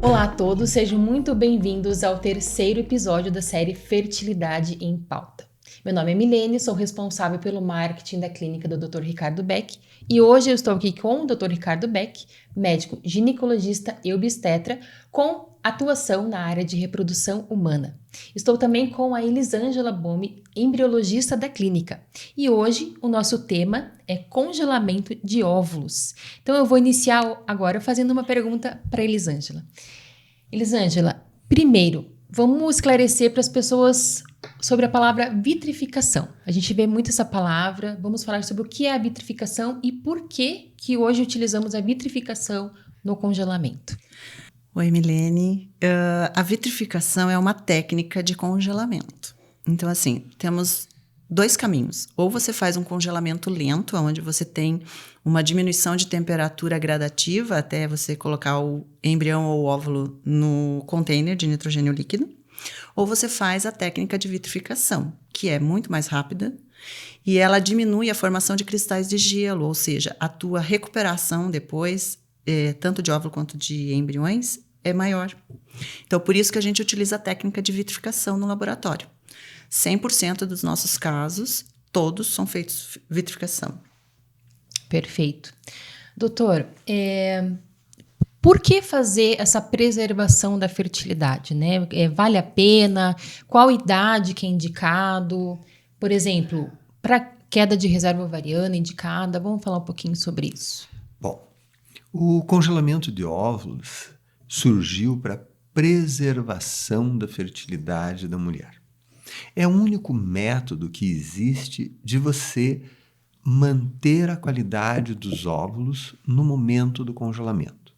Olá a todos, sejam muito bem-vindos ao terceiro episódio da série Fertilidade em Pauta. Meu nome é Milene, sou responsável pelo marketing da clínica do Dr. Ricardo Beck e hoje eu estou aqui com o Dr. Ricardo Beck, médico ginecologista e obstetra com atuação na área de reprodução humana. Estou também com a Elisângela Bomi, embriologista da clínica. E hoje o nosso tema é congelamento de óvulos. Então eu vou iniciar agora fazendo uma pergunta para a Elisângela. Elisângela, primeiro, vamos esclarecer para as pessoas sobre a palavra vitrificação. A gente vê muito essa palavra, vamos falar sobre o que é a vitrificação e por que hoje utilizamos a vitrificação no congelamento. Oi, Milene. A vitrificação é uma técnica de congelamento. Então, assim, temos dois caminhos. Ou você faz um congelamento lento, onde você tem uma diminuição de temperatura gradativa até você colocar o embrião ou o óvulo no container de nitrogênio líquido. Ou você faz a técnica de vitrificação, que é muito mais rápida e ela diminui a formação de cristais de gelo, ou seja, a tua recuperação depois, tanto de óvulo quanto de embriões, é maior. Então, por isso que a gente utiliza a técnica de vitrificação no laboratório. 100% dos nossos casos, todos são feitos vitrificação. Perfeito. Doutor, por que fazer essa preservação da fertilidade, né? Vale a pena? Qual idade que é indicado? Por exemplo, para queda de reserva ovariana indicada, vamos falar um pouquinho sobre isso. Bom, o congelamento de óvulos surgiu para preservação da fertilidade da mulher. É o único método que existe de você manter a qualidade dos óvulos no momento do congelamento.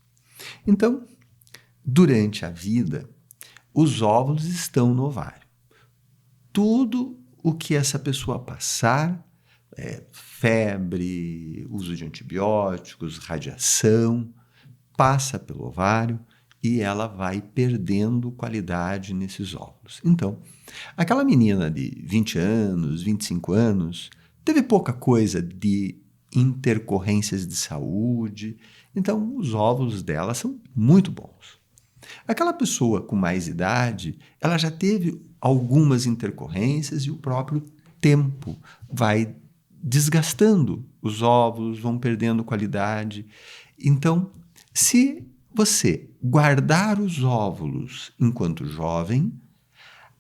Então, durante a vida, os óvulos estão no ovário. Tudo o que essa pessoa passar, febre, uso de antibióticos, radiação, passa pelo ovário e ela vai perdendo qualidade nesses óvulos. Então, aquela menina de 20 anos, 25 anos, teve pouca coisa de intercorrências de saúde, então os óvulos dela são muito bons. Aquela pessoa com mais idade, ela já teve algumas intercorrências e o próprio tempo vai desgastando os óvulos, vão perdendo qualidade. Então, se você guardar os óvulos enquanto jovem,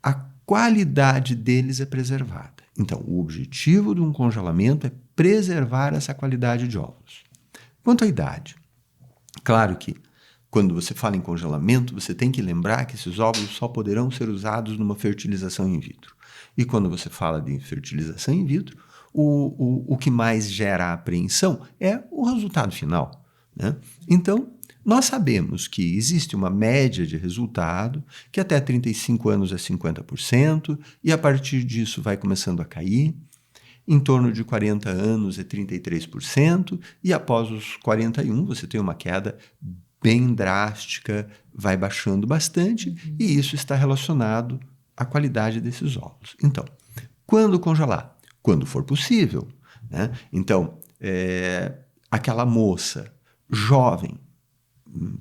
a qualidade deles é preservada. Então, o objetivo de um congelamento é preservar essa qualidade de óvulos. Quanto à idade, claro que quando você fala em congelamento, você tem que lembrar que esses óvulos só poderão ser usados numa fertilização in vitro. E quando você fala de fertilização in vitro, o que mais gera apreensão é o resultado final, né? Então, nós sabemos que existe uma média de resultado, que até 35 anos é 50%, e a partir disso vai começando a cair. Em torno de 40 anos é 33%, e após os 41 você tem uma queda bem drástica, vai baixando bastante, e isso está relacionado à qualidade desses óvulos. Então, quando congelar? Quando for possível, né? Então, aquela moça jovem,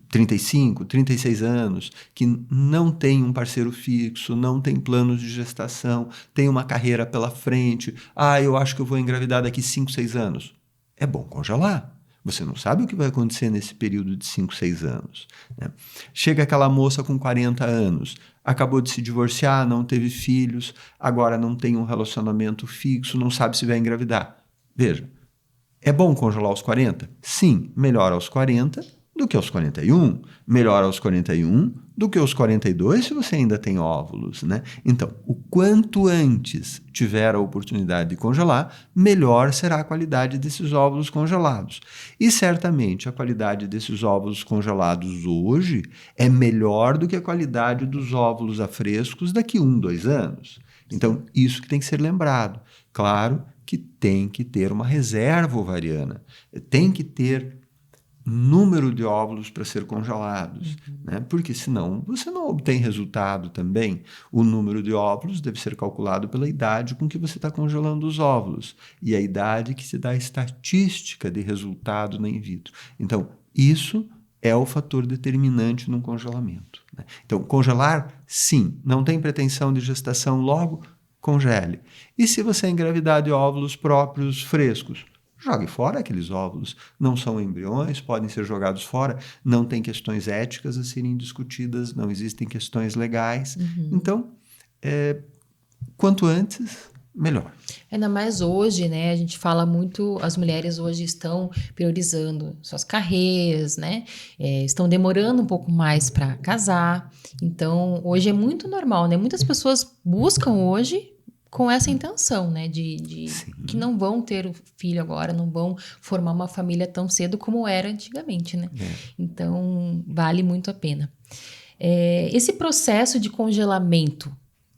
35, 36 anos, que não tem um parceiro fixo, não tem planos de gestação, tem uma carreira pela frente, eu acho que eu vou engravidar daqui 5, 6 anos. É bom congelar. Você não sabe o que vai acontecer nesse período de 5, 6 anos, né? Chega aquela moça com 40 anos, acabou de se divorciar, não teve filhos, agora não tem um relacionamento fixo, não sabe se vai engravidar. Veja, é bom congelar aos 40? Sim, melhor aos 40 do que aos 41, melhor aos 41 do que aos 42 se você ainda tem óvulos, né? Então, o quanto antes tiver a oportunidade de congelar, melhor será a qualidade desses óvulos congelados. E certamente a qualidade desses óvulos congelados hoje é melhor do que a qualidade dos óvulos a frescos daqui 1, 2 anos. Então, isso que tem que ser lembrado. Claro que tem que ter uma reserva ovariana, tem que ter número de óvulos para ser congelados, né? Porque senão você não obtém resultado também. O número de óvulos deve ser calculado pela idade com que você está congelando os óvulos e a idade que se dá a estatística de resultado na in vitro. Então, isso é o fator determinante num congelamento, né? Então, congelar, sim. Não tem pretensão de gestação, logo congele. E se você engravidar de óvulos próprios frescos, jogue fora aqueles óvulos. Não são embriões, podem ser jogados fora. Não tem questões éticas a serem discutidas, não existem questões legais. Então, quanto antes, melhor. Ainda mais hoje, né? A gente fala muito, as mulheres hoje estão priorizando suas carreiras, né? Estão demorando um pouco mais para casar. Então, hoje é muito normal, né? Muitas pessoas buscam hoje com essa intenção, né? De que não vão ter o filho agora, não vão formar uma família tão cedo como era antigamente, né? Então, vale muito a pena. Esse processo de congelamento,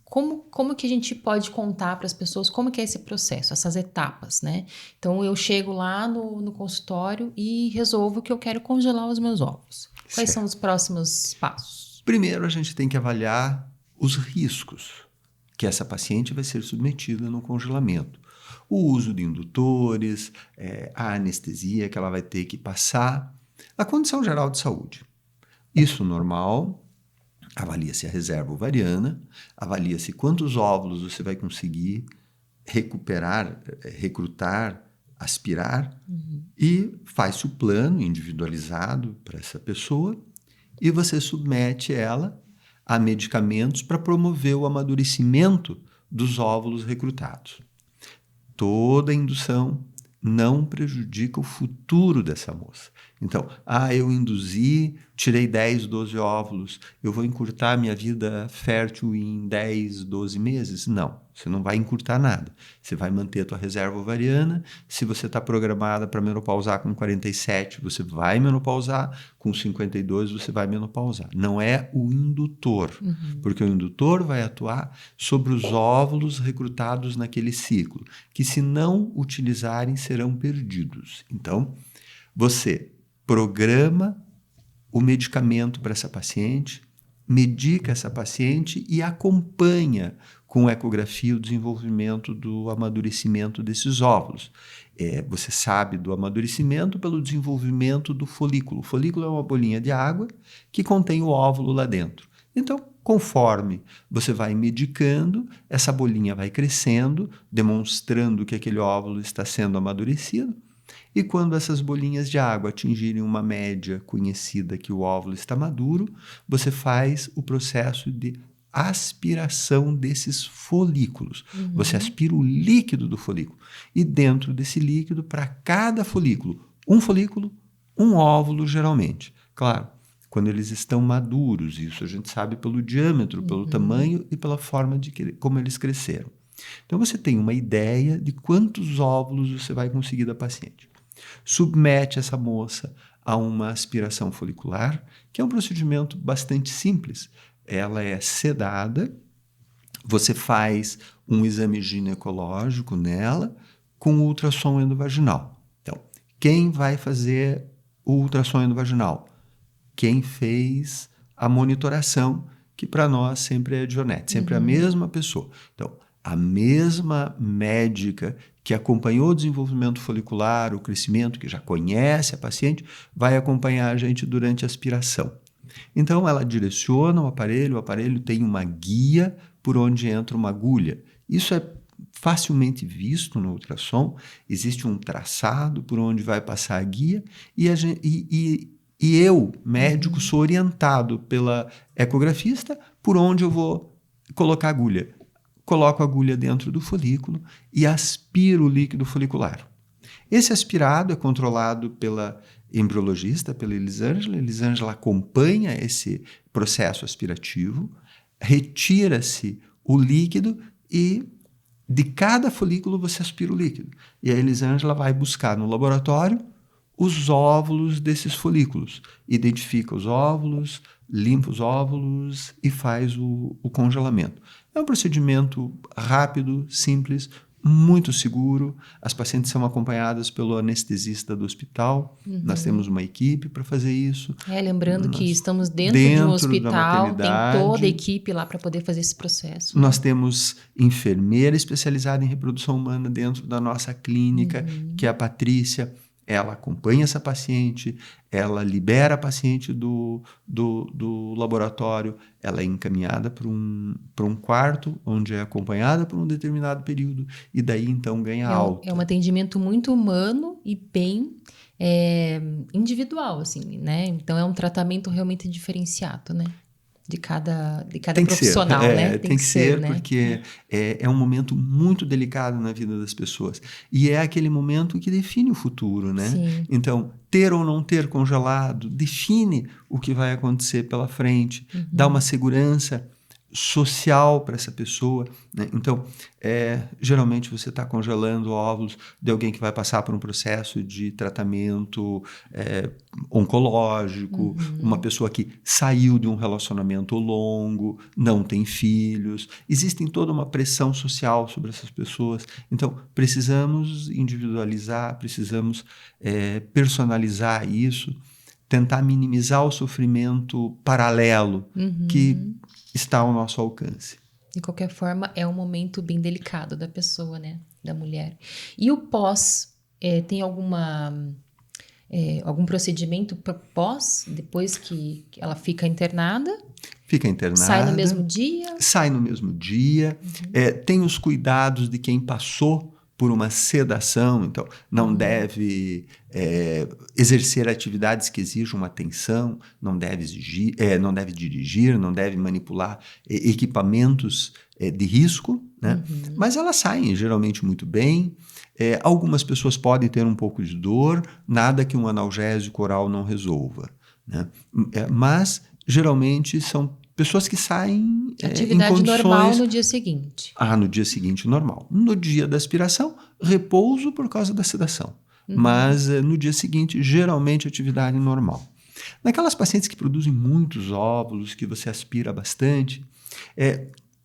como que a gente pode contar para as pessoas como que é esse processo, essas etapas, né? Então, eu chego lá no consultório e resolvo que eu quero congelar os meus ovos. Quais são os próximos passos? Primeiro, a gente tem que avaliar os riscos que essa paciente vai ser submetida no congelamento. O uso de indutores, a anestesia que ela vai ter que passar, a condição geral de saúde. Isso normal. Avalia-se a reserva ovariana, avalia-se quantos óvulos você vai conseguir recuperar, recrutar, aspirar, e faz-se o plano individualizado para essa pessoa e você submete ela a medicamentos para promover o amadurecimento dos óvulos recrutados. Toda indução não prejudica o futuro dessa moça. Então, eu induzi, tirei 10, 12 óvulos, eu vou encurtar minha vida fértil em 10, 12 meses? Não, você não vai encurtar nada. Você vai manter a tua reserva ovariana. Se você está programada para menopausar com 47, você vai menopausar, com 52 você vai menopausar. Não é o indutor, porque o indutor vai atuar sobre os óvulos recrutados naquele ciclo, que se não utilizarem serão perdidos. Então, você programa o medicamento para essa paciente, medica essa paciente e acompanha com ecografia o desenvolvimento do amadurecimento desses óvulos. Você sabe do amadurecimento pelo desenvolvimento do folículo. O folículo é uma bolinha de água que contém o óvulo lá dentro. Então, conforme você vai medicando, essa bolinha vai crescendo, demonstrando que aquele óvulo está sendo amadurecido. E quando essas bolinhas de água atingirem uma média conhecida que o óvulo está maduro, você faz o processo de aspiração desses folículos. Você aspira o líquido do folículo. E dentro desse líquido, para cada folículo, um óvulo geralmente. Claro, quando eles estão maduros, isso a gente sabe pelo diâmetro, pelo tamanho e pela forma de como eles cresceram. Então você tem uma ideia de quantos óvulos você vai conseguir da paciente. Submete essa moça a uma aspiração folicular, que é um procedimento bastante simples. Ela é sedada, você faz um exame ginecológico nela com ultrassom endovaginal. Então, quem vai fazer o ultrassom endovaginal? Quem fez a monitoração, que para nós sempre é a Dionete, sempre a mesma pessoa. Então, a mesma médica que acompanhou o desenvolvimento folicular, o crescimento, que já conhece a paciente, vai acompanhar a gente durante a aspiração. Então, ela direciona o aparelho tem uma guia por onde entra uma agulha. Isso é facilmente visto no ultrassom, existe um traçado por onde vai passar a guia e eu, médico, sou orientado pela ecografista por onde eu vou colocar a agulha. Coloco a agulha dentro do folículo e aspiro o líquido folicular. Esse aspirado é controlado pela embriologista, pela Elisângela. A Elisângela acompanha esse processo aspirativo, retira-se o líquido e de cada folículo você aspira o líquido. E a Elisângela vai buscar no laboratório os óvulos desses folículos. Identifica os óvulos, limpa os óvulos e faz o congelamento. É um procedimento rápido, simples, muito seguro. As pacientes são acompanhadas pelo anestesista do hospital. Nós temos uma equipe para fazer isso. Lembrando que estamos dentro de um hospital, tem toda a equipe lá para poder fazer esse processo. Nós temos enfermeira especializada em reprodução humana dentro da nossa clínica, que é a Patrícia. ela acompanha essa paciente, ela libera a paciente do laboratório, ela é encaminhada para um quarto, onde é acompanhada por um determinado período, e daí então ganha alta. É um atendimento muito humano e bem individual, assim, né? Então é um tratamento realmente diferenciado, né? De cada Tem que profissional, ser, né? Tem que ser, né? porque é um momento muito delicado na vida das pessoas. E é aquele momento que define o futuro, né? Sim. Então, ter ou não ter congelado define o que vai acontecer pela frente, dá uma segurança social para essa pessoa, né? Então, geralmente você está congelando óvulos de alguém que vai passar por um processo de tratamento oncológico, uma pessoa que saiu de um relacionamento longo, não tem filhos. Existe toda uma pressão social sobre essas pessoas. Então, precisamos individualizar, precisamos personalizar isso, tentar minimizar o sofrimento paralelo que está ao nosso alcance. De qualquer forma, é um momento bem delicado da pessoa, né? Da mulher. E o pós, tem algum procedimento pós, depois que ela fica internada? Fica internada. Sai no mesmo dia? Sai no mesmo dia. Tem os cuidados de quem passou por uma sedação, então não deve exercer atividades que exijam uma atenção, não deve dirigir, não deve manipular equipamentos de risco, né? Mas elas saem geralmente muito bem. Algumas pessoas podem ter um pouco de dor, nada que um analgésico oral não resolva, né? Mas geralmente são pessoas que saem Atividade em condições... normal no dia seguinte. No dia seguinte, normal. No dia da aspiração, repouso por causa da sedação. Mas no dia seguinte, geralmente, atividade normal. Naquelas pacientes que produzem muitos óvulos, que você aspira bastante,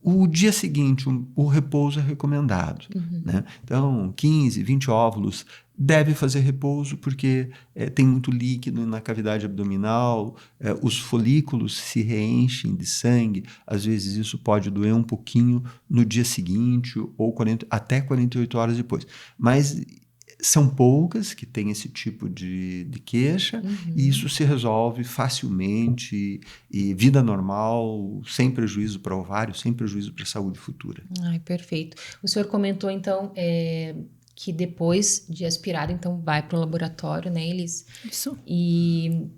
o dia seguinte, o repouso é recomendado. Né? Então, 15, 20 óvulos deve fazer repouso porque tem muito líquido na cavidade abdominal, os folículos se reenchem de sangue, às vezes isso pode doer um pouquinho no dia seguinte ou até 48 horas depois. Mas são poucas que têm esse tipo de queixa e isso se resolve facilmente e vida normal, sem prejuízo para o ovário, sem prejuízo para a saúde futura. Ai, perfeito. O senhor comentou, então, que depois de aspirado, então, vai para o laboratório, né, Elis? Isso. E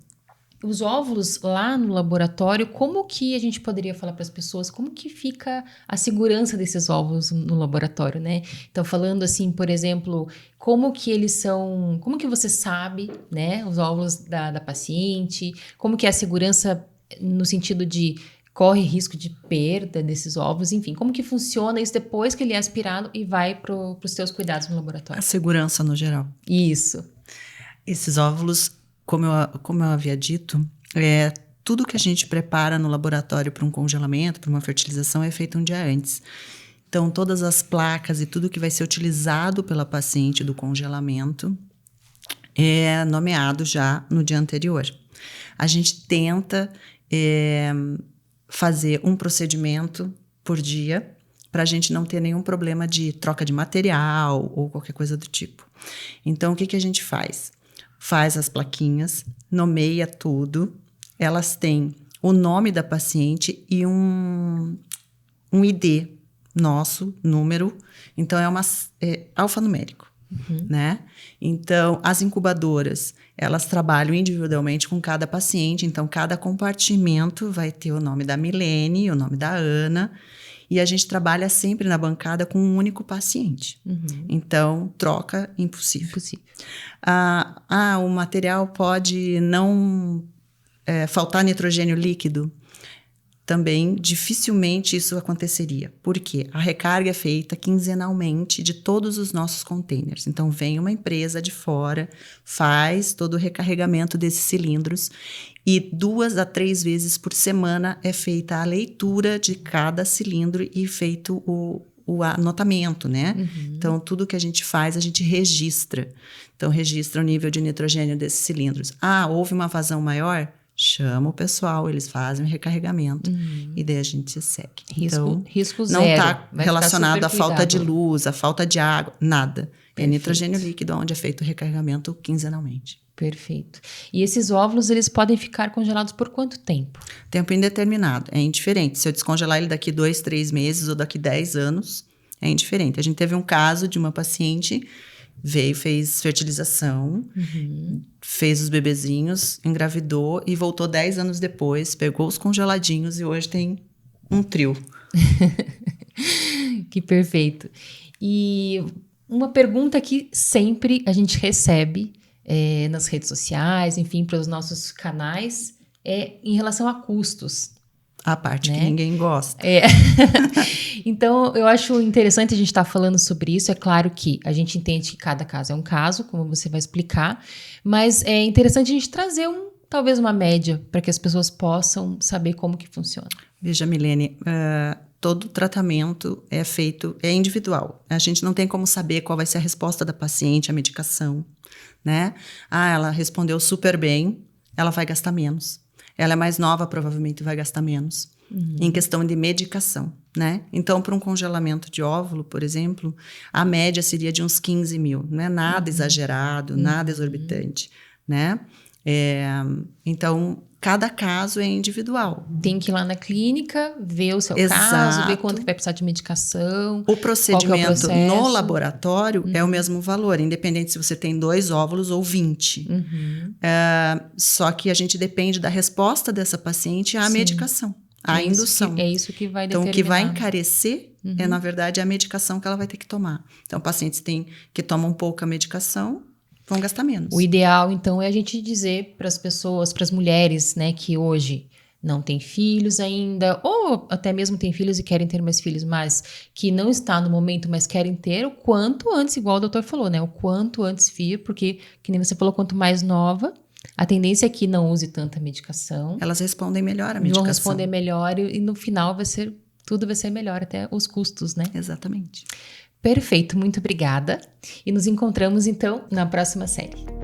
os óvulos lá no laboratório, como que a gente poderia falar para as pessoas, como que fica a segurança desses óvulos no laboratório, né? Então, falando assim, por exemplo, como que eles são, como que você sabe, né, os óvulos da paciente, como que é a segurança no sentido de corre risco de perda desses óvulos, enfim, como que funciona isso depois que ele é aspirado e vai para os seus cuidados no laboratório? A segurança no geral. Isso. Esses óvulos, como eu havia dito, tudo que a gente prepara no laboratório para um congelamento, para uma fertilização, é feito um dia antes. Então, todas as placas e tudo que vai ser utilizado pela paciente do congelamento é nomeado já no dia anterior. A gente tenta fazer um procedimento por dia para a gente não ter nenhum problema de troca de material ou qualquer coisa do tipo. Então, o que a gente faz? Faz as plaquinhas, nomeia tudo, elas têm o nome da paciente e um ID nosso, número, então é alfanumérico, né? Então, as incubadoras, elas trabalham individualmente com cada paciente, então cada compartimento vai ter o nome da Milene, o nome da Ana, e a gente trabalha sempre na bancada com um único paciente. Então, troca impossível. O material pode não faltar nitrogênio líquido. Também, dificilmente isso aconteceria. Por quê? A recarga é feita quinzenalmente de todos os nossos containers. Então, vem uma empresa de fora, faz todo o recarregamento desses cilindros e 2 a 3 vezes por semana é feita a leitura de cada cilindro e feito o anotamento, né? Então, tudo que a gente faz, a gente registra. Então, registra o nível de nitrogênio desses cilindros. Houve uma vazão maior? Chama o pessoal, eles fazem o recarregamento e daí a gente segue. Risco zero. Não está relacionado à falta de luz, à falta de água, nada. É nitrogênio líquido, onde é feito o recarregamento quinzenalmente. Perfeito. E esses óvulos, eles podem ficar congelados por quanto tempo? Tempo indeterminado, é indiferente. Se eu descongelar ele daqui 2, 3 meses ou daqui 10 anos, é indiferente. A gente teve um caso de uma paciente, veio, fez fertilização, fez os bebezinhos, engravidou e voltou 10 anos depois, pegou os congeladinhos e hoje tem um trio. Que perfeito. E uma pergunta que sempre a gente recebe nas redes sociais, enfim, pelos nossos canais, é em relação a custos. A parte né? que ninguém gosta. Então, eu acho interessante a gente estar falando sobre isso. É claro que a gente entende que cada caso é um caso, como você vai explicar, mas é interessante a gente trazer talvez uma média para que as pessoas possam saber como que funciona. Veja, Milene, todo tratamento é individual. A gente não tem como saber qual vai ser a resposta da paciente à medicação, né? Ela respondeu super bem, ela vai gastar menos. Ela é mais nova, provavelmente vai gastar menos. Em questão de medicação, né? Então, para um congelamento de óvulo, por exemplo, a média seria de uns 15 mil. Não é nada exagerado, nada exorbitante, né? Então, cada caso é individual. Tem que ir lá na clínica, ver o seu Exato. caso, ver quanto que vai precisar de medicação. O procedimento qual que é o processo. no laboratório é o mesmo valor, independente se você tem 2 óvulos ou 20. Só que a gente depende da resposta dessa paciente à medicação, à indução. É isso que vai Então, determinar. o que vai encarecer é, na verdade, a medicação que ela vai ter que tomar. Então, pacientes que tomam pouca medicação vão gastar menos. O ideal, então, é a gente dizer para as pessoas, para as mulheres, né, que hoje não têm filhos ainda, ou até mesmo têm filhos e querem ter mais filhos, mas que não está no momento, mas querem ter, o quanto antes, igual o doutor falou, né, o quanto antes vir, porque, que nem você falou, quanto mais nova, a tendência é que não use tanta medicação. Elas respondem melhor à medicação. Vão responder melhor e no final tudo vai ser melhor, até os custos, né? Exatamente. Perfeito, muito obrigada. E nos encontramos, então, na próxima série.